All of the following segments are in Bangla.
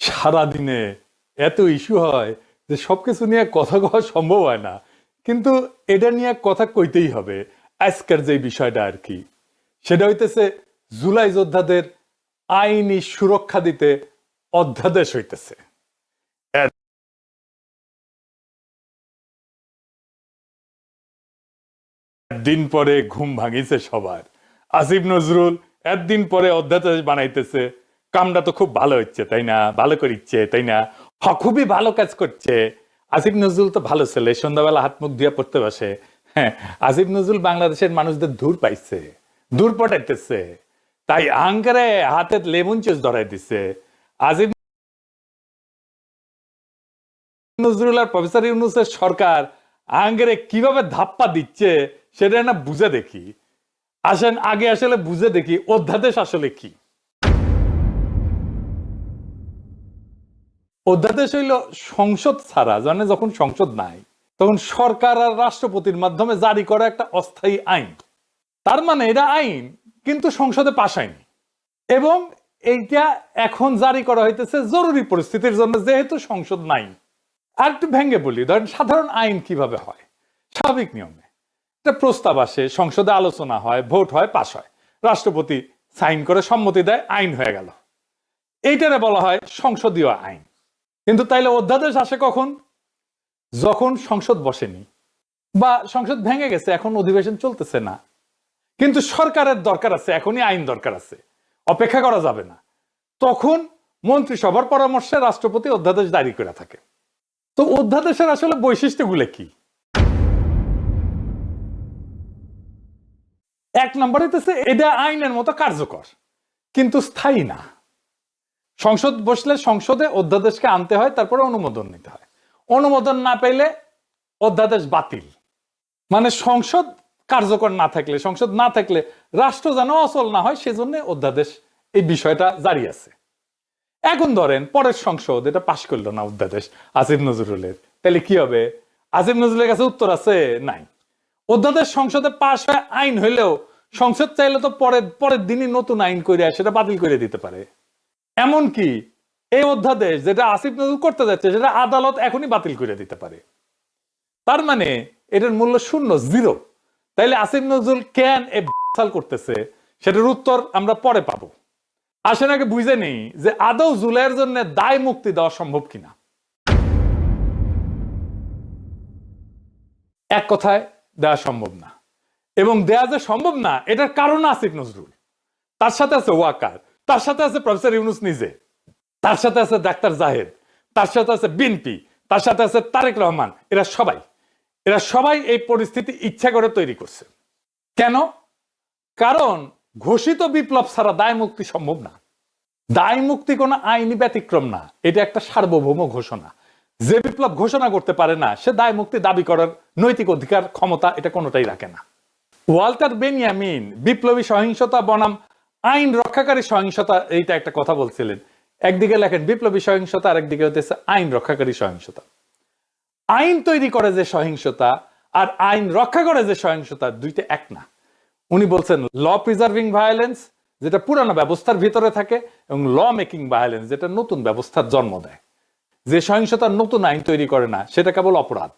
সারাদিনে এত ইস্যু হয় যে সবকিছু নিয়ে কথা কওয়া সম্ভব হয় না, কিন্তু এটা নিয়ে কথা কইতেই হবে। আজকের যে বিষয়টা আর কি, সেটা হইতেছে জুলাই যোদ্ধাদের আইনি সুরক্ষা দিতে অধ্যাদেশ হইতেছে। দিন পরে ঘুম ভাঙিছে সবার। আসিফ নজরুল একদিন পরে অধ্যাদেশ বানাইতেছে। কামটা তো খুব ভালো হচ্ছে তাই না, ভালো করিচ্ছে তাই না, খুবই ভালো কাজ করছে। আসিফ নজরুল তো ভালো ছেলে, সন্ধ্যাবেলা হাত মুখ দিয়ে পড়তে বসে। হ্যাঁ, আসিফ নজরুল বাংলাদেশের মানুষদের দূর পাইছে, দূর পটাইতেছে, তাই আঙ্কারে হাতে লেমন চুস ধরাই দিছে। আসিফ নজরুল আর প্রফেসর ইউনূসের সরকার আঙ্কারে কিভাবে ধাপ্পা দিচ্ছে সেটা না বুঝে দেখি। আসেন আগে আসলে বুঝে দেখি অধ্যাদেশ আসলে কি। অধ্যাদেশ হইল সংসদ ছাড়া, জানে যখন সংসদ নাই তখন সরকার আর রাষ্ট্রপতির মাধ্যমে জারি করা একটা অস্থায়ী আইন। তার মানে এটা আইন কিন্তু সংসদে পাস হয়নি, এবং এইটা এখন জারি করা হইতেছে জরুরি পরিস্থিতির জন্য, যেহেতু সংসদ নাই। আর একটু ভেঙে বলি, ধরেন সাধারণ আইন কিভাবে হয়। স্বাভাবিক নিয়মে একটা প্রস্তাব আসে, সংসদে আলোচনা হয়, ভোট হয়, পাস হয়, রাষ্ট্রপতি সাইন করে সম্মতি দেয়, আইন হয়ে গেল। এইটারে বলা হয় সংসদীয় আইন। কিন্তু তাইলে অধ্যাদেশ আসে কখন? যখন সংসদ বসেনি বা সংসদ ভেঙে গেছে, এখন অধিবেশন চলতেছে না, কিন্তু সরকারের দরকার আছে, এখনই আইন দরকার আছে, অপেক্ষা করা যাবে না। তখন মন্ত্রিসভার পরামর্শে রাষ্ট্রপতি অধ্যাদেশ জারি করে থাকে। তো অধ্যাদেশের আসলে বৈশিষ্ট্যগুলো কি? এক নম্বর হইতেছে এটা আইনের মতো কার্যকর কিন্তু স্থায়ী না। সংসদ বসলে সংসদে অধ্যাদেশকে আনতে হয়, তারপরে অনুমোদন নিতে হয়। অনুমোদন না পেলে অধ্যাদেশ বাতিল। মানে সংসদ কার্যকর না থাকলে, সংসদ না থাকলে রাষ্ট্র যেন অচল না হয়, সেজন্য অধ্যাদেশ এই বিষয়টা জারি আছে। এখন ধরেন পরের সংসদ এটা পাশ করলো না অধ্যাদেশ আসিফ নজরুলের, তাহলে কি হবে? আসিফ নজরুলের কাছে উত্তর আছে? নাই। অধ্যাদেশ সংসদে পাশ হয়ে আইন হইলেও সংসদ চাইলে তো পরের দিনই নতুন আইন করে সেটা বাতিল করে দিতে পারে। এমনকি এই অধ্যাদেশ যেটা আসিফ নজরুল করতে যাচ্ছে সেটা আদালত এখনই বাতিল করে দিতে পারে। তার মানে এটার মূল্য শূন্য, জিরো। তাইলে আসিফ নজরুল কেন এ করতেছে, সেটার উত্তর আমরা পরে পাবো। আসেন আগে বুঝে নেই যে আদৌ জুলাইয়ের জন্য দায় মুক্তি দেওয়া সম্ভব কিনা। এক কথায় দেওয়া সম্ভব না, এবং দেয়া যে সম্ভব না এটার কারণ আসিফ নজরুল, তার সাথে আছে ওয়াকার, তার সাথে আছে প্রফেসর ইউনূস নিজে, তার সাথে আছে ডাক্তার জাহেদ, তার সাথে আছে বিএনপি, তার সাথে আছে তারেক রহমান। এরা সবাই এই পরিস্থিতি ইচ্ছা করে তৈরি করছে। কেন? কারণ ঘোষিত বিপ্লব ছাড়া দায় মুক্তি সম্ভব না। দায় মুক্তি কোনো আইনি ব্যতিক্রম না, এটা একটা সার্বভৌম ঘোষণা। যে বিপ্লব ঘোষণা করতে পারে না সে দায় মুক্তি দাবি করার নৈতিক অধিকার, ক্ষমতা এটা কোনোটাই রাখে না। ওয়াল্টার বেনিয়ামিন বিপ্লবী সহিংসতা বনাম আইন রক্ষাকারী সহিংসতা, এইটা একটা কথা বলছিলেন। একদিকে লেখেন বিপ্লবী সহিংসতা, আর একদিকে হতেছে আইন রক্ষাকারী সহিংসতা। আইন তৈরি করে যে সহিংসতা আর আইন রক্ষা করে যে সহিংসতা, দুইটা এক না। উনি বলছেন ল প্রিজার্ভিং ভায়োলেন্স, যেটা পুরানো ব্যবস্থার ভিতরে থাকে, এবং ল মেকিং ভায়োলেন্স, যেটা নতুন ব্যবস্থার জন্ম দেয়। যে সহিংসতা নতুন আইন তৈরি করে না সেটা কেবল অপরাধ।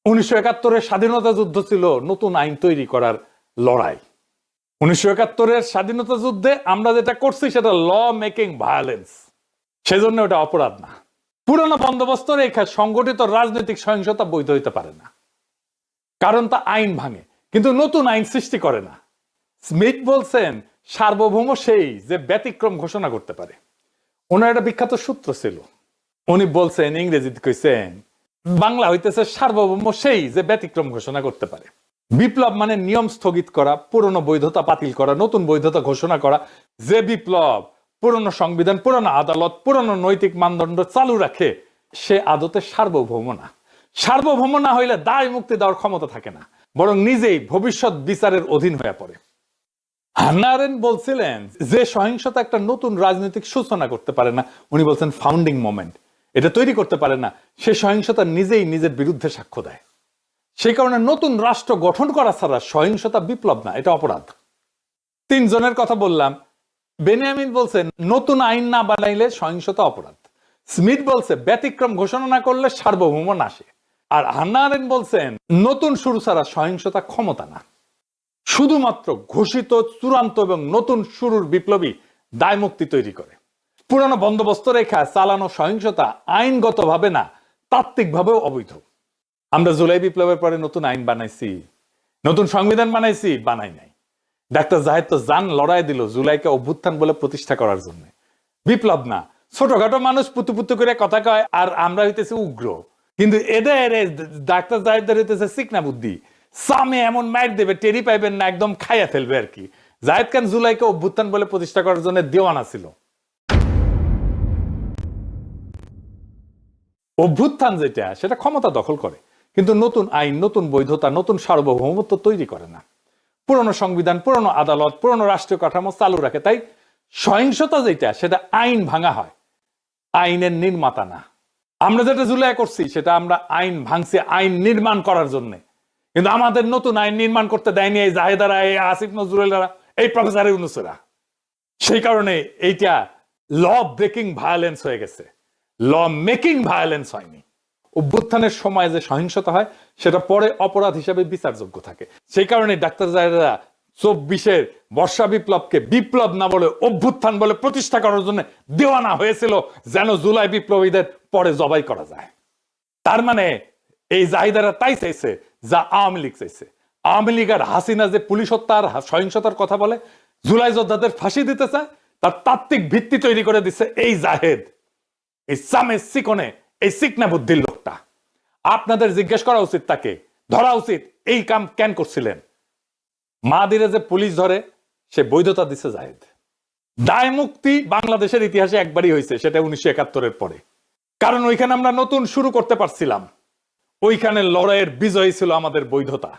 1971-এর স্বাধীনতা যুদ্ধ ছিল নতুন আইন তৈরি করার লড়াই। 1971-এর স্বাধীনতা যুদ্ধে আমরা যেটা করছি সেটা ল মেকিং ভায়োলেন্স, সেজন্য ওটা অপরাধ না। পুরানো বন্দোবস্ত রেখা সংগঠিত রাজনৈতিক সহিংসতা বৈধ হইতে পারে না, কারণ তা আইন ভাঙে কিন্তু নতুন আইন সৃষ্টি করে না। স্মিথ বলছেন সার্বভৌম সেই যে ব্যতিক্রম ঘোষণা করতে পারে। ওনার একটা বিখ্যাত সূত্র ছিল, উনি বলছেন, ইংরেজিতে কইছেন, বাংলা হইতেছে সার্বভৌম সেই যে ব্যতিক্রম ঘোষণা করতে পারে। বিপ্লব মানে নিয়ম স্থগিত করা, পুরনো বৈধতা বাতিল করা, নতুন বৈধতা ঘোষণা করা। যে বিপ্লব পুরনো সংবিধান, পুরনো আদালত, পুরনো নৈতিক মানদণ্ড চালু রাখে, সে আদতে সার্বভৌম না। সার্বভৌম না হইলে দায় মুক্তি দেওয়ার ক্ষমতা থাকে না, বরং নিজেই ভবিষ্যৎ বিচারের অধীন হয়ে পড়ে। হান্না আরেন্ট বলছিলেন যে সহিংসতা একটা নতুন রাজনৈতিক সূচনা করতে পারে না, উনি বলছেন ফাউন্ডিং মোমেন্ট, এটা তৈরি করতে পারে না, সে সহিংসতা নিজেই নিজের বিরুদ্ধে সাক্ষ্য দেয়। সেই কারণে নতুন রাষ্ট্র গঠন করা ছাড়া সহিংসতা বিপ্লব না, এটা অপরাধ। তিনজনের কথা বললাম। বেনিয়ামিন বলছেন নতুন আইন না বানাইলে সহিংসতা অপরাধ। স্মিথ বলছে ব্যতিক্রম ঘোষণা না করলে সার্বভৌম নাশে। আর হান্না আরেন বলছেন নতুন শুরু ছাড়া সহিংসতা ক্ষমতা না, শুধুমাত্র ঘোষিত চূড়ান্ত এবং নতুন শুরুর বিপ্লবী দায় মুক্তি তৈরি করে। পুরানো বন্দোবস্ত রেখা চালানো সহিংসতা আইনগতভাবে না, তাত্ত্বিকভাবেও অবৈধ। আমরা জুলাই বিপ্লবের পরে নতুন আইন বানাইছি, নতুন সংবিধান বানাইছি? বানাই নাই। ডাক্তার জাহেদ তো জান লড়াই দিল জুলাইকে অভ্যুত্থান বলে প্রতিষ্ঠা করার জন্য। বিপ্লব না, ছোটখাটো মানুষ পুতু পুতু করে কথা কয়, আর আমরা হইতেছি উগ্র। কিন্তু এদের ডাক্তার জাহেদের হইতেছে চিকনা বুদ্ধি, সামে এমন মাইর দেবে টেরি পাইবেন না, একদম খাইয়া ফেলবে আর কি। জাহেদ খান জুলাইকে অভ্যুত্থান বলে প্রতিষ্ঠা করার জন্য দেওয়ানা ছিল। অভ্যুত্থান যেটা, সেটা ক্ষমতা দখল করে, কিন্তু নতুন আইন, নতুন বৈধতা, নতুন সার্বভৌমত্ব তৈরি করে না। পুরনো সংবিধান, পুরনো আদালত, পুরনো রাষ্ট্রীয় কাঠামো চালু রাখে। তাই সহিংসতা যেটা, সেটা আইন ভাঙা হয়, আইনের নির্মাতা না। আমরা যেটা জুলাই করছি সেটা আমরা আইন ভাঙছি আইন নির্মাণ করার জন্য, কিন্তু আমাদের নতুন আইন নির্মাণ করতে দেয়নি এই জাহেদারা, এই আসিফ নজরুলেরা, এই প্রফেসর ইউনূসেরা। সেই কারণে এইটা ল ব্রেকিং ভায়োলেন্স হয়ে গেছে, ল মেকিং ভায়োলেন্স হয়নি। অভ্যুত্থানের সময় যে সহিংসতা হয় সেটা পরে অপরাধ হিসাবে বিচারযোগ্য থাকে। সেই কারণে ডাক্তার জাহেদরা 24-এর বর্ষা বিপ্লবকে বিপ্লব না বলে অভ্যুত্থান বলে প্রতিষ্ঠা করার জন্য দেওয়ানা হয়েছিল, যেন জুলাই বিপ্লবীদের পরে জবাই করা যায়। তার মানে এই জাহিদারা তাই চাইছে যা আওয়ামী লীগ চাইছে। আওয়ামী লীগ আর হাসিনা যে পুলিশ হত্যার সহিংসতার কথা বলে, জুলাই যোদ্ধাদের ফাঁসি দিতে চায়, তার তাত্ত্বিক ভিত্তি তৈরি করে দিচ্ছে এই জাহেদ, এই সামে সিকনে, এই সিকনা বুদ্ধির লোকটা। আপনাদের জিজ্ঞেস করা উচিত, তাকে ধরা উচিত, এই কাম কেন করছিলেন। মাদিরে যে পুলিশ ধরে, সে বৈধতা দিচ্ছে জাহেদ। দায় মুক্তি বাংলাদেশের ইতিহাসে একবারই হয়েছে, সেটা 1971-এর পরে। কারণ ওইখানে আমরা নতুন শুরু করতে পারছিলাম, ওইখানে লড়াইয়ের বিজয় ছিল আমাদের বৈধতা।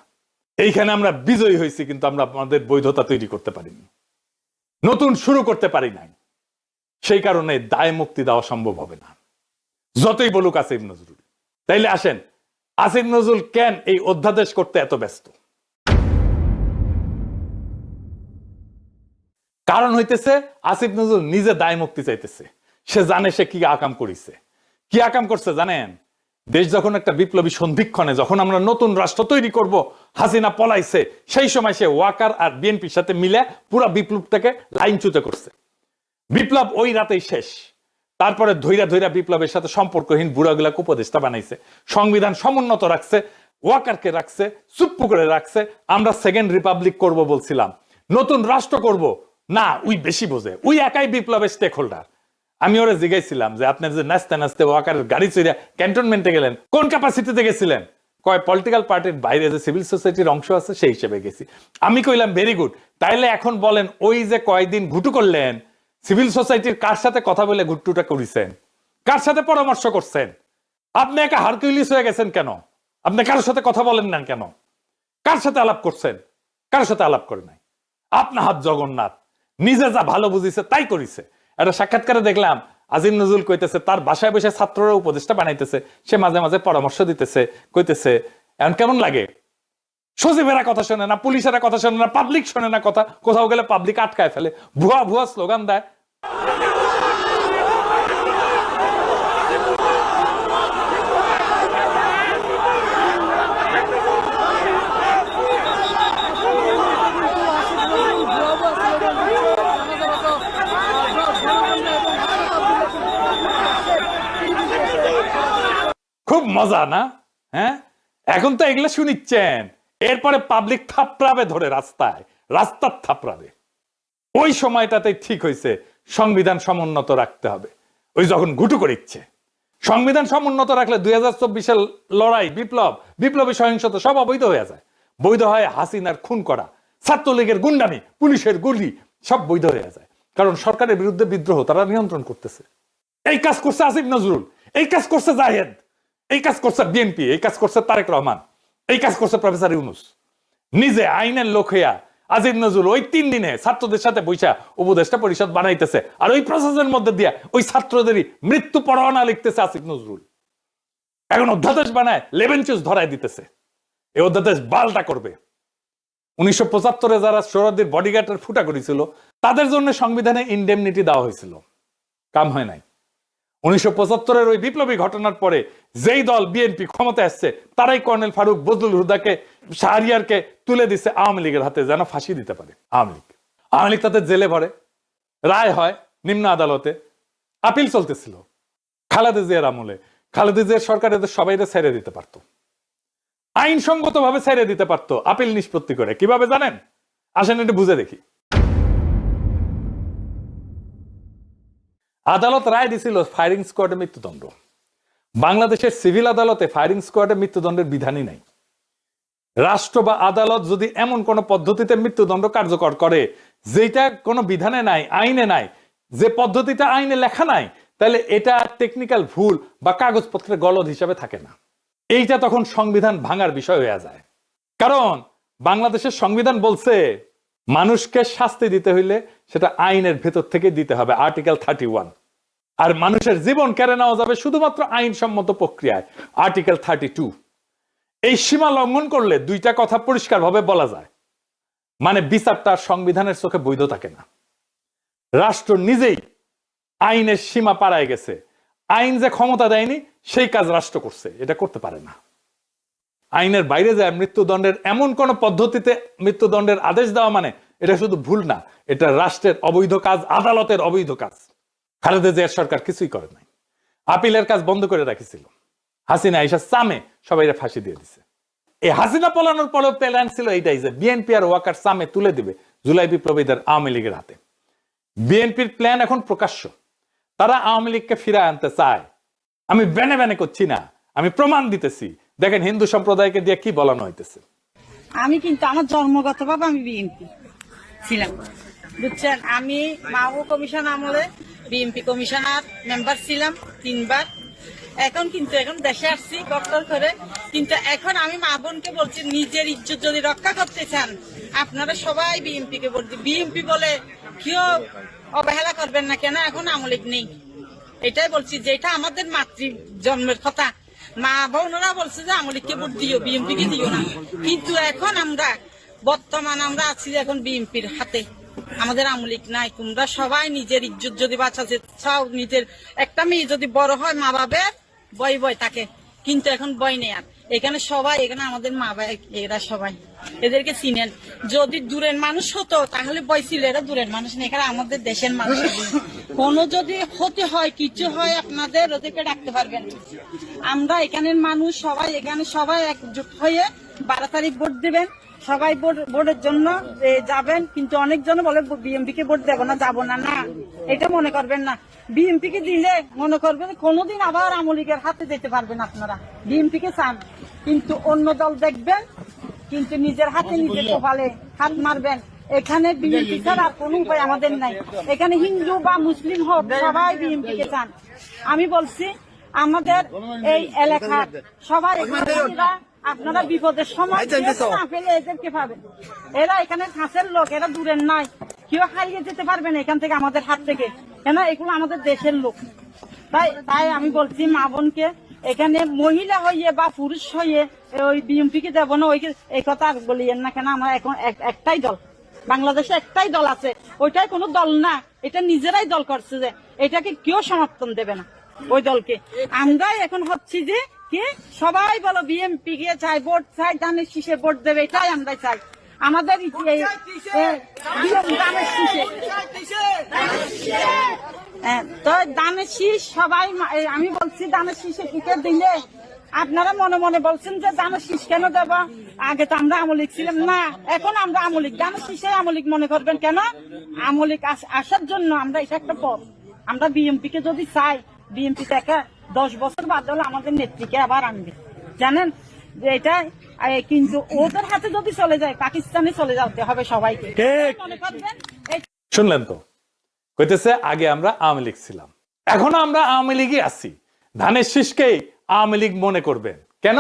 এইখানে আমরা বিজয়ী হয়েছি, কিন্তু আমরা আমাদের বৈধতা তৈরি করতে পারিনি, নতুন শুরু করতে পারি নাই। সেই কারণে দায় মুক্তি দেওয়া সম্ভব হবে না, যতই বলুক আসিফ নজরুল। তাইলে আসেন, আসিফ নজরুল কেন এই অধ্যাদেশ করতে এত ব্যস্ত? কারণ হইতেছে আসিফ নজরুল নিজে দায় মুক্তি চাইতেছে। সে জানে সে কি আকাম করিছে। কি আকাম করছে জানেন? দেশ যখন একটা বিপ্লবী সন্ধিক্ষণে, যখন আমরা নতুন রাষ্ট্র তৈরি করব, হাসিনা পলাইছে, সেই সময় সে ওয়াকার আর বিএনপির সাথে মিলে পুরো বিপ্লবটাকে লাইনচ্যুত করছে। বিপ্লব ওই রাতেই শেষ। তারপরে ধৈরা ধৈরা বিপ্লবের সাথে সম্পর্কহীন বুড়াগুলাকে উপদেষ্টা বানাইছে, সংবিধান সমুন্নত রাখছে, ওয়াকারকে রাখছে, চুপ্পু করে রাখছে। আমরা সেকেন্ড রিপাবলিক করব বলছিলাম, নতুন রাষ্ট্র করব না, উই বেশি বোঝে, উই একাই বিপ্লবের স্টেক হোল্ডার। আমি ওরা জিজ্ঞাসছিলাম যে আপনার যে নাচতে নাচতে ওয়াকারের গাড়ি চড়িয়া ক্যান্টনমেন্টে গেলেন, কোন ক্যাপাসিটিতে গেছিলেন? কয় পলিটিক্যাল পার্টির বাইরে যে সিভিল সোসাইটির অংশ আছে সেই হিসেবে গেছি। আমি কইলাম ভেরি গুড। তাইলে এখন বলেন, ওই যে কয়দিন ঘুটু করলেন, সিভিল সোসাইটির কার সাথে কথা বলে ঘুট্টুটা করেছেন? কার সাথে পরামর্শ করছেন? আপনি একা হারকিউলিস হয়ে গেছেন কেন? আপনি কারোর সাথে কথা বলেন না কেন? কার সাথে আলাপ করছেন? কারোর সাথে আলাপ করে নাই। আপনার হাত জগন্নাথ, নিজে যা ভালো বুঝিছে তাই করিছে। একটা সাক্ষাৎকারে দেখলাম আজিম নজরুল কইতেছে তার বাসায় বসে ছাত্ররা উপদেষ্টা বানাইতেছে, সে মাঝে মাঝে পরামর্শ দিতেছে, কইতেছে এখন কেমন লাগে? সচিবেরা কথা শোনে না, পুলিশেরা কথা শোনে না, পাবলিক শোনে না কথা, কোথাও গেলে পাবলিক আটকায় ফেলে, ভুয়া ভুয়া স্লোগান দেয়। খুব মজা না? হ্যাঁ, এখন তো এগুলো শুনিচ্ছেন, এরপরে পাবলিক থাপড়াবে ধরে রাস্তায়, রাস্তার থাপড়াবে। ওই সময়টাতে ঠিক হয়েছে সংবিধান সমুন্নত রাখতে হবে। ওই যখন ঘুটু করিচ্ছে, সংবিধান সমুন্নত রাখলে 2024-এর লড়াই, বিপ্লব, বিপ্লবী সহিংসতা সব অবৈধ হয়ে যায়। বৈধ হয় হাসিনার খুন করা, ছাত্রলীগের গুন্ডামি, পুলিশের গুলি, সব বৈধ হয়ে যায়। কারণ সরকারের বিরুদ্ধে বিদ্রোহ তারা নিয়ন্ত্রণ করতেছে। এই কাজ করছে আসিফ নজরুল, এই কাজ করছে জাহেদ, এই কাজ করছে বিএনপি, এই কাজ করছে তারেক রহমান, এই কাজ করছে প্রফেসর ইউনূস। নিজে আইনের লোক হইয়া আসিফ নজরুল ওই 3 দিনে ছাত্রদের সাথে বৈশা উপদেষ্টা পরিষদ বানাইতেছে, আর ওই প্রসেসের মধ্যে দিয়ে ওই ছাত্রদেরই মৃত্যু পরোয়ানা লিখতেছে আসিফ নজরুল। এখন অধ্যাদেশ বানায় লেবেন চুজ ধরাই দিতেছে। এই অধ্যাদেশ বালটা করবে। 1975-এ যারা সোহরাওয়ার্দীর বডিগার্ডের ফুটা করেছিল, তাদের জন্য সংবিধানে ইনডেমনিটি দেওয়া হয়েছিল, কাম হয় নাই। 1975-এর ওই বিপ্লবী ঘটনার পরে যেই দল বিএনপি ক্ষমতা আসছে তারাই কর্নেল ফারুক, বজলুল হুদাকে, শাহরিয়ারকে তুলে দিচ্ছে আওয়ামী লীগের হাতে যেন ফাঁসি দিতে পারে আওয়ামী লীগ তাতে জেলে ভরে, রায় হয় নিম্ন আদালতে, আপিল চলতেছিল। খালেদা জিয়ার আমলে খালেদা জিয়ার সরকার এদের সবাইকে ছেড়ে দিতে পারতো, আইনসঙ্গত ভাবে ছেড়ে দিতে পারতো আপিল নিষ্পত্তি করে। কিভাবে জানেন? আসেন একটু বুঝে দেখি। আদালত রায় দিছিল ফায়ারিং স্কোয়াডে মৃত্যুদণ্ড। বাংলাদেশের সিভিল আদালতে ফায়ারিং স্কোয়াডে মৃত্যুদণ্ডের বিধানই নাই। রাষ্ট্র বা আদালত যদি এমন কোন পদ্ধতিতে মৃত্যুদণ্ড কার্যকর করে যেটা কোনো বিধানে নাই, আইনে নাই, যে পদ্ধতিটা আইনে লেখা নাই, তাহলে এটা টেকনিক্যাল ভুল বা কাগজপত্রের গলদ হিসাবে থাকে না। এইটা তখন সংবিধান ভাঙার বিষয় হয়ে যায়। কারণ বাংলাদেশের সংবিধান বলছে মানুষকে শাস্তি দিতে হইলে সেটা আইনের ভেতর থেকে দিতে হবে, আর্টিকেল 31। আর মানুষের জীবন কেড়ে নেওয়া যাবে শুধুমাত্র আইনসম্মত প্রক্রিয়ায়, আর্টিকেল 32। এই সীমা লঙ্ঘন করলে দুইটা কথা পরিষ্কারভাবে বলা যায়, মানে বিচারটা সংবিধানের চোখে বৈধ থাকে না। রাষ্ট্র নিজেই আইনের সীমা পাড়ায় গেছে, আইন যে ক্ষমতা দেয়নি সেই কাজ রাষ্ট্র করছে, এটা করতে পারে না। আইনের বাইরে যায় মৃত্যুদণ্ডের এমন কোন পদ্ধতিতে মৃত্যুদণ্ডের আদেশ দেওয়া মানে এটা শুধু ভুল না, এটা রাষ্ট্রের অবৈধ কাজ, আদালতের অবৈধ কাজ। খালেদা জিয়ার সরকার কিছুই করে নাই, আপিলের কাজ বন্ধ করে রাখিছিল। হাসিনা আইসা সামে সবাইরা ফাঁসি দিয়ে দিছে। এই হাসিনা পলানোর পরেও প্ল্যান ছিল এইটাই যে বিএনপি আর ওয়াকার সামে তুলে দিবে জুলাই বিপ্লবীদের আওয়ামী লীগের হাতে। বিএনপির প্ল্যান এখন প্রকাশ্য, তারা আওয়ামী লীগকে ফিরে আনতে চায়। আমি ব্যানে ব্যানে করছি না, আমি প্রমাণ দিতেছি। দেখেন হিন্দু সম্প্রদায়কে দিয়ে কি বলানো হইতেছে। আমি কিন্তু আমার জন্মগতভাবে আমি বিএনপি ছিলাম, বুঝছেন। আমি মাহবুব কমিশন আমলে বিএনপি কমিশনার মেম্বার ছিলাম 3 বার। এখন দেশে আসছি ডক্টর করে, কিন্তু এখন আমি মা বোনকে বলছি নিজের ইজ্জত যদি রক্ষা করতে চান আপনারা সবাই বিএনপি কে ভোট দিন। বিএনপি বলে কেউ অবহেলা করবেন না, কেন এখন আওয়ামী লীগ নেই। এটাই বলছি, যেটা আমাদের মাতৃ জন্মের কথা। মা বোনরা বলছে যে আওয়ামী লীগকে ভোট দিও, বিএনপি কে দিও না। কিন্তু এখন বর্তমান আমরা আছি এখন বিএনপির হাতে, আমাদের আওয়ামী লীগ নাই। তোমরা সবাই নিজের ইজ্জত যদি বাঁচাতে চাও, নিজের একটা মেয়ে যদি বড় হয় মা বাবার বয় থাকে, কিন্তু এখন বয় নেই। আর এখানে সবাই, এখানে আমাদের মা বাবা এরা সবাই, এদেরকে চিনেন। যদি দূরের মানুষ হতো তাহলে বয় ছিল, এরা দূরের মানুষ নেই, এখানে আমাদের দেশের মানুষ। কোনো যদি ক্ষতি হয়, কিছু হয়, আপনাদের ওদেরকে ডাকতে পারবেন। আমরা এখানের মানুষ সবাই, এখানে সবাই একজোট হয়ে 12 তারিখ ভোট দিবেন। সবাই ভোটের জন্য যাবেন, কিন্তু অনেকজন বলে বিএনপি কে ভোট দেবো না, যাবো না। না, এটা মনে করবেন না। বিএনপি কে দিলে মনে করবেন কোনোদিন আবার আওয়ামী লীগের হাতে যেতে পারবেন আপনারা। বিএনপি কে চান, কিন্তু অন্য দল দেখবেন, কিন্তু নিজের হাতে নিজের কপালে হাত মারবেন। এখানে বিএনপি ছাড়া কোনো উপায় আমাদের নাই। এখানে হিন্দু বা মুসলিম হোক, সবাই বিএনপি কে চান। আমি বলছি আমাদের এই এলাকার সবাই, আপনারা বিপদের সময় না পেলে এদেরকে পাবেন। এরা এখানে কাছের লোক, এরা দূরের নাই, কেউ হারিয়ে যেতে পারবেন এখান থেকে, আমাদের হাত থেকে, কেন এগুলো আমাদের দেশের লোক। তাই আমি বলছি মা বোনকে, এখানে মহিলা হইয়ে বা পুরুষ হইয়ে ওই বিএনপি কে দেবো না, এই কথা আর বলিয়েন না। কেন আমরা এখন একটাই দল, বাংলাদেশে একটাই দল আছে, ওইটাই কোনো দল না, এটা নিজেরাই দল করছে, যে এটাকে কেউ সমর্থন দেবে না ওই দলকে। আমরাই এখন হচ্ছি যে কি সবাই বলো বিএনপি কে চাই, ভোট চাই, ধানের শীষে ভোট দেবে, এটাই আমরা চাই। আমাদের তো ধানের শীষ সবাই, আমি বলছি ধানের শীষে টিকে দিলে আপনারা মনে মনে বলছেন যে ধানের শীষ কেন দেবো, আগে তো আমরা আওয়ামী লীগ ছিলাম না, এখন আমরা আওয়ামী লীগ। ধানের শীষে আওয়ামী লীগ মনে করবেন কেন? আওয়ামী লীগ আসার জন্য আমরা, এটা একটা পথ। আমরা বিএনপি কে যদি চাই, বিএনপি থেকে 10 বছর বাদ হলে আমাদের নেত্রীকে আবার আনবে, জানেন যে এটা। কিন্তু ওদের হাতে যদি চলে যায়, পাকিস্তানে চলে যেতে হবে সবাইকে, মনে করবেন। শুনলেন তো, কইতেছে আগে আমরা আওয়ামী লীগ ছিলাম, এখনো আমরা আওয়ামী লীগই আছি। ধানের শীষকেই আওয়ামী লীগ মনে করবেন কেন?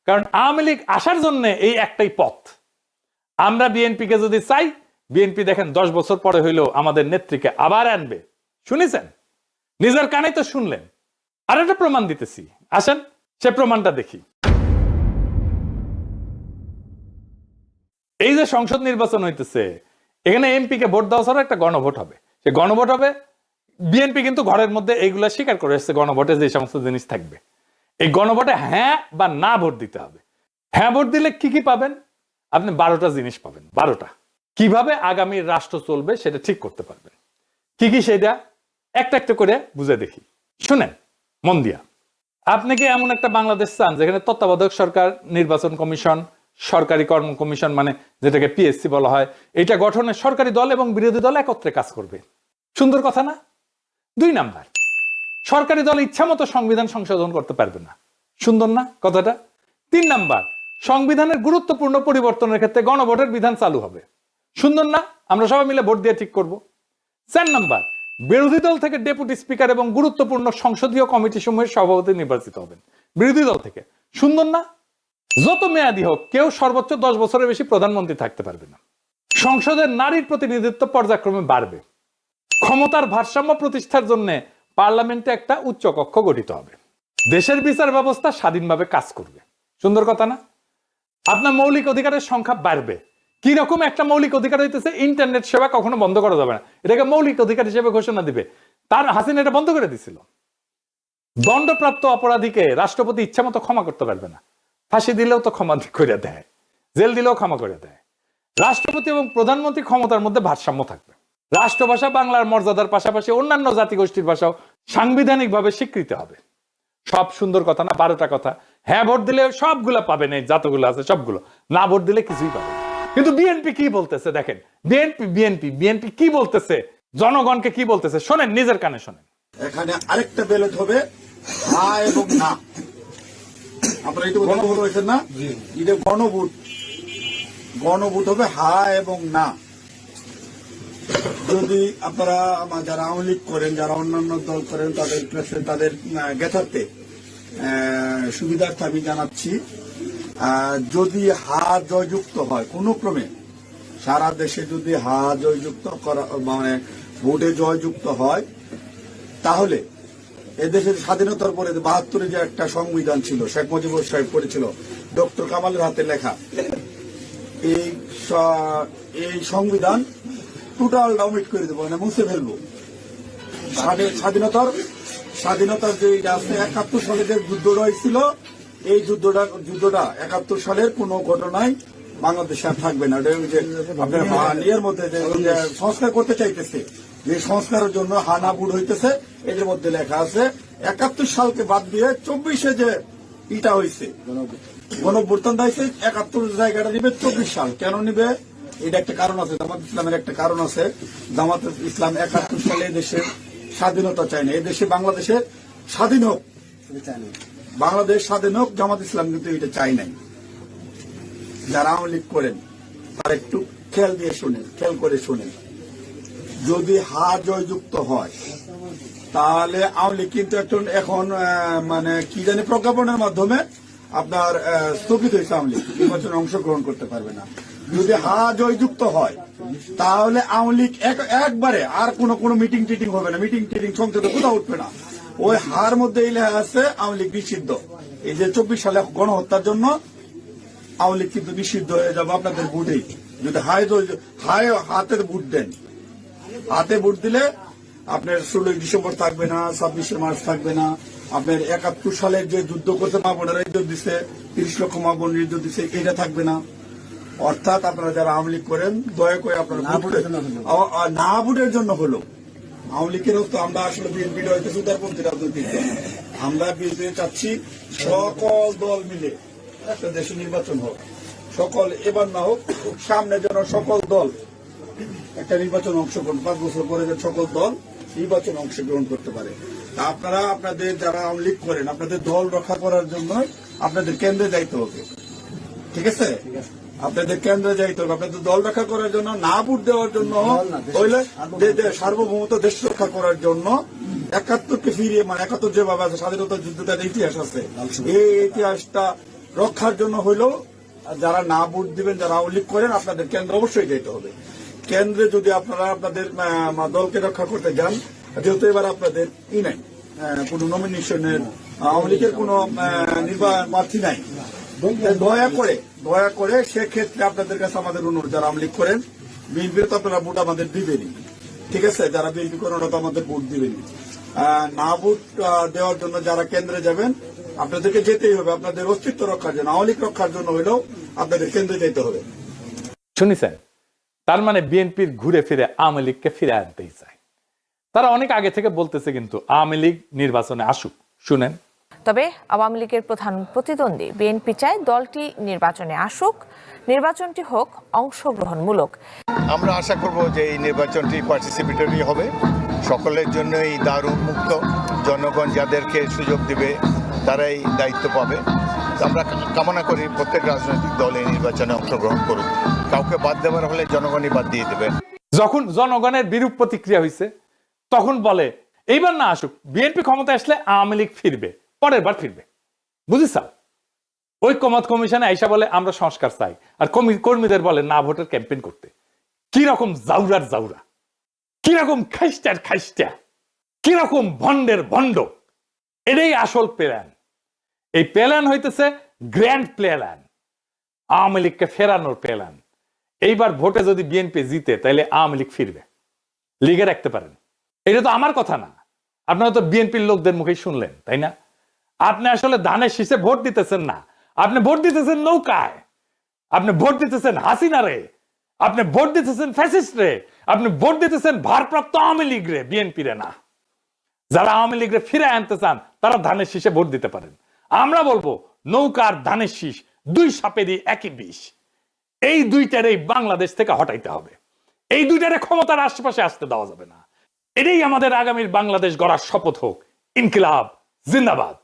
কারণ আওয়ামী লীগ আসার জন্য এই একটাই পথ। আমরা বিএনপি কে যদি চাই, বিএনপি দেখেন 10 বছর পরে হইলেও আমাদের নেত্রীকে আবার আনবে। শুনেছেন, নিজের কানে তো শুনলেন। আর একটা প্রমাণ দিতেছি, আসেন সে প্রমাণটা দেখি। এই যে সংসদ নির্বাচন হইতেছে, এখানে এমপি কে ভোট দেওয়া ছাড়া একটা গণভোট হবে। সে গণভোট হবে বিএনপি কিন্তু ঘরের মধ্যে এইগুলা স্বীকার করে এসছে গণভোটে যে সমস্ত জিনিস থাকবে। এই গণভোটে হ্যাঁ বা না ভোট দিতে হবে। হ্যাঁ ভোট দিলে কি কি পাবেন? আপনি 12টা জিনিস পাবেন। 12টা কিভাবে আগামী রাষ্ট্র চলবে সেটা ঠিক করতে পারবেন। কি কি সেটা একটা একটা করে বুঝে দেখি, শুনেন মন দিয়া। আপনি কি এমন একটা বাংলাদেশ চান যেখানে তত্ত্বাবধায়ক সরকার, নির্বাচন কমিশন, সরকারি কর্ম কমিশন মানে যেটাকে পিএসসি বলা হয়, এটা গঠনে সরকারি দল এবং বিরোধী দল একত্রে কাজ করবে? সুন্দর কথা না? 2 নাম্বার, সরকারি দল ইচ্ছা মতো সংবিধান সংশোধন করতে পারবে না। সুন্দর না কথাটা? 3 নাম্বার, সংবিধানের গুরুত্বপূর্ণ পরিবর্তনের ক্ষেত্রে গণভোটের বিধান চালু হবে। সুন্দর না? আমরা সবাই মিলে ভোট দিয়ে ঠিক করব। 4 নাম্বার, বিরোধী দল থেকে ডেপুটি স্পিকার এবং গুরুত্বপূর্ণ সংসদীয় কমিটি সমূহের সভাপতি নির্বাচিত হবেন বিরোধী দল থেকে। সুন্দর না? যত মেয়াদী হোক কেউ সর্বোচ্চ 10 বছরের বেশি প্রধানমন্ত্রী থাকতে পারবে না। সংসদের নারীর প্রতিনিধিত্ব পর্যায়ক্রমে বাড়বে। ক্ষমতার ভারসাম্য প্রতিষ্ঠার জন্য পার্লামেন্টে একটা উচ্চ কক্ষ গঠিত হবে। দেশের বিচার ব্যবস্থা স্বাধীনভাবে কাজ করবে। সুন্দর কথা না? আপনার মৌলিক অধিকারের সংখ্যা বাড়বে। কি রকম একটা মৌলিক অধিকার হইতেছে ইন্টারনেট সেবা কখনো বন্ধ করা যাবে না, এটাকে মৌলিক অধিকার হিসেবে ঘোষণা দিবে। তার হাসিনা এটা বন্ধ করে দিছিল। দণ্ডপ্রাপ্ত অপরাধীকে রাষ্ট্রপতি ইচ্ছা মতো ক্ষমা করতে পারবে না। ফাঁসি দিলেও তো ক্ষমা করে দেয়, জেল দিলেও ক্ষমা করে দেয়। রাষ্ট্রপতি এবং প্রধানমন্ত্রী ক্ষমতার মধ্যে ভারসাম্য থাকবে। রাষ্ট্রভাষা বাংলার মর্যাদার পাশাপাশি অন্যান্য জাতিগোষ্ঠীর ভাষাও সাংবিধানিকভাবে স্বীকৃত হবে। সব সুন্দর কথা না? 12টা কথা। হ্যাঁ ভোট দিলে সবগুলা পাবেন, এই যতগুলো আছে সবগুলো। না ভোট দিলে কিছুই পাবেন। কিন্তু বিএনপি কি বলতেছে দেখেন, বিএনপি কি বলতেছে, জনগণকে কি বলতেছে শোনেন, নিজের কানে শোনেন। এখানে আরেকটা ব্যালট হবে হা এবং না। আপনারা এটা গণভোট হয়েছেন না? এটা গণভোট। গণভোট হবে হা এবং না। যদি আপনারা যারা আওয়ামী লীগ করেন, যারা অন্যান্য দল করেন, তাদের জ্ঞাতার্থে সুবিধার্থে আমি জানাচ্ছি, যদি হা জয়যুক্ত হয় কোন ক্রমে, সারা দেশে যদি হা জয়যুক্ত করা মানে ভোটে জয়যুক্ত হয়, তাহলে এদেশের স্বাধীনতার পরে 72-এ যে একটা সংবিধান ছিল, শেখ মুজিবুর সাহেব করেছিল, ডক্টর কামালের হাতে লেখা, এই সংবিধান টোটাল অমিট করে দেবো, মানে মুছে ফেলবো। স্বাধীনতার যে আছে 71 সালে যে যুদ্ধটা হয়েছিল, এই যুদ্ধটা 71 সালের কোন ঘটনায় বাংলাদেশে আর থাকবে না। আপনার ইয়ের মধ্যে যে সংস্কার করতে চাইতেছে, যে সংস্কারের জন্য হানা বুট হইতেছে, এদের মধ্যে লেখা আছে 71 সালকে বাদ দিয়ে 24-এ যে ইটা হয়েছে, গণঅভ্যুত্থান হয়েছে, 71 জায়গাটা নিবে 24 সাল। কেন নিবে? এটা একটা কারণ আছে, জামাত ইসলামের একটা কারণ আছে। জামাত ইসলাম 71 সালে দেশের স্বাধীনতা চায় না, এই দেশে বাংলাদেশের স্বাধীন হোক, বাংলাদেশ স্বাধীন হোক, জামাত ইসলাম কিন্তু এটা চাই নাই। যারা আওয়ামী লীগ করেন তারা একটু খেয়াল করে শোনেন। যদি হা জয়যুক্ত হয় তাহলে আওয়ামী লীগ কিন্তু এখন মানে কি জানি প্রজ্ঞাপনের মাধ্যমে আপনার স্থগিত হয়েছে, আওয়ামী লীগ নির্বাচনে অংশগ্রহণ করতে পারবে না। যদি হা জয়যুক্ত হয় তাহলে আওয়ামী লীগ একবারে আর কোনো মিটিং টিটিং হবে না, মিটিং টিটিং সংসদে কোথাও উঠবে না। ওই হার মধ্যে এই লেখা আছে আওয়ামী লীগ নিষিদ্ধ। এই যে 24 সালে গণহত্যার জন্য আওয়ামী লীগ কিন্তু নিষিদ্ধ হয়ে যাবে আপনাদের ভোটেই। যদি হাতে ভোট দেন, হাতে ভোট দিলে আপনার 16 ডিসেম্বর থাকবে না, 26 মার্চ থাকবে না। আপনার 71 সালের যে যুদ্ধ করতে মা বোনেরা ইজ্জত দিচ্ছে, 30 লক্ষ মা বোনের ইজ্জত দিচ্ছে, এটা থাকবে না। অর্থাৎ আপনারা যারা আওয়ামী লীগ করেন দয়া করে আপনারা না ভোটের জন্য হলো। আওয়ামী লীগের তো আমরা আসলে বিএনপির হইতেছে উদারপন্থী রাজনৈতিক দল। আমরা বিএনপি চাচ্ছি সকল দল মিলে একটা দেশে নির্বাচন হোক, সকল এবার না হোক, সামনে যেন সকল দল একটা নির্বাচন অংশগ্রহণ, 5 বছর পরে যেন সকল দল নির্বাচন অংশগ্রহণ করতে পারে। তা আপনারা আপনাদের যারা আওয়ামী লীগ করেন, আপনাদের দল রক্ষা করার জন্য আপনাদের কেন্দ্রে যাইতে হবে, ঠিক আছে? আপনাদের কেন্দ্রে যাইতে হবে, আপনাদের দল রক্ষা করার জন্য, না ভোট দেওয়ার জন্য, হইলে সার্বভৌমত্ব দেশ রক্ষা করার জন্য 71-কে ফিরিয়ে, মানে 71 যেভাবে আছে স্বাধীনতার যুদ্ধটার ইতিহাস আছে, এই ইতিহাসটা রক্ষার জন্য হইলেও যারা না ভোট দিবেন, যারা আওয়ামী লীগ করেন, আপনাদের কেন্দ্রে অবশ্যই যেতে হবে। কেন্দ্রে যদি আপনারা আপনাদের দলকে রক্ষা করতে যান, যেহেতু এবার আপনাদের নাই কোন নমিনেশনের, আওয়ামী লীগের কোন প্রার্থী নাই, দয়া করে সেক্ষেত্রে আপনাদের কাছে আমাদের অনুরোধ, যারা আওয়ামী লীগ করেন, বিএনপির তো আপনারা ভোট আমাদের দিবেনই, ঠিক আছে, যারা বিএনপি করেন ওরা তো আমাদের ভোট দিবেন। না ভোট দেওয়ার জন্য যারা কেন্দ্রে যাবেন, আপনাদেরকে যেতেই হবে, আপনাদের অস্তিত্ব রক্ষার জন্য, আওয়ামী লীগ রক্ষার জন্য হলেও আপনাদের কেন্দ্রে যেতে হবে। শুনেছেন? তার মানে বিএনপির ঘুরে ফিরে আওয়ামী লীগকে ফিরে আনতেই চায়। তারা অনেক আগে থেকে বলতেছে কিন্তু আওয়ামী লীগ নির্বাচনে আসুক। শুনেন। তবে আওয়ামী লীগের প্রধান প্রতিদ্বন্দ্বী বিএনপি চায় দলটি নির্বাচনে আসুক, নির্বাচনটি হোক অংশগ্রহণমূলক। আমরা আশা করব যে এই নির্বাচনটি পার্টিসিপেটরি হবে, সকলের জন্যই দ্বার উন্মুক্ত, জনগণ যাদেরকে সুযোগ দিবে তারাই দায়িত্ব পাবে। আমরা কামনা করি প্রত্যেক রাজনৈতিক দল এই নির্বাচনে অংশগ্রহণ করুক, কাউকে বাদ দেওয়ার হলে জনগণই বাদ দিয়ে দেবে। যখন জনগণের বিরূপ প্রতিক্রিয়া হয়েছে তখন বলে এইবার না আসুক, বিএনপি ক্ষমতা আসলে আওয়ামী লীগ ফিরবে, পরের বার ফিরবে। বুঝিস? ঐক্যমত কমিশনে আইসা বলে আমরা সংস্কার চাই, আর কর্মীদের বলে না ভোটের ক্যাম্পেইন করতে। কি রকম জাউরার জাউরা, কি রকম খাইস্টার খাইস্টা, কি রকম ভন্ডের ভন্ড। এটাই আসল প্ল্যান। এই প্ল্যান হইতেছে গ্র্যান্ড প্ল্যান, আওয়ামী লীগকে ফেরানোর প্ল্যান। এইবার ভোটে যদি বিএনপি জিতে তাহলে আওয়ামী লীগ ফিরবে, লিগে রাখতে পারেন। এটা তো আমার কথা না, আপনারা তো বিএনপির লোকদের মুখেই শুনলেন, তাই না? আপনি আসলে ধানের শীষে ভোট দিতেছেন না, আপনি ভোট দিতেছেন নৌকায়, আপনি ভোট দিতেছেন হাসিনা রে, আপনি ভোট দিতেছেন ফ্যাসিস্ট রে, আপনি ভোট দিতেছেন ভারপ্রাপ্ত আওয়ামী লীগ রে, বিএনপি রে না। যারা আওয়ামী লীগ রে ফিরে আনতে চান তারা ধানের শীষে ভোট দিতে পারেন। আমরা বলবো নৌকার ধানের শীষ দুই সাপেরই একই বিষ। এই দুইটারই বাংলাদেশ থেকে হটাইতে হবে, এই দুইটারে ক্ষমতার আশেপাশে আসতে দেওয়া যাবে না। এটাই আমাদের আগামীর বাংলাদেশ গড়ার শপথ হোক। ইনকিলাব জিন্দাবাদ।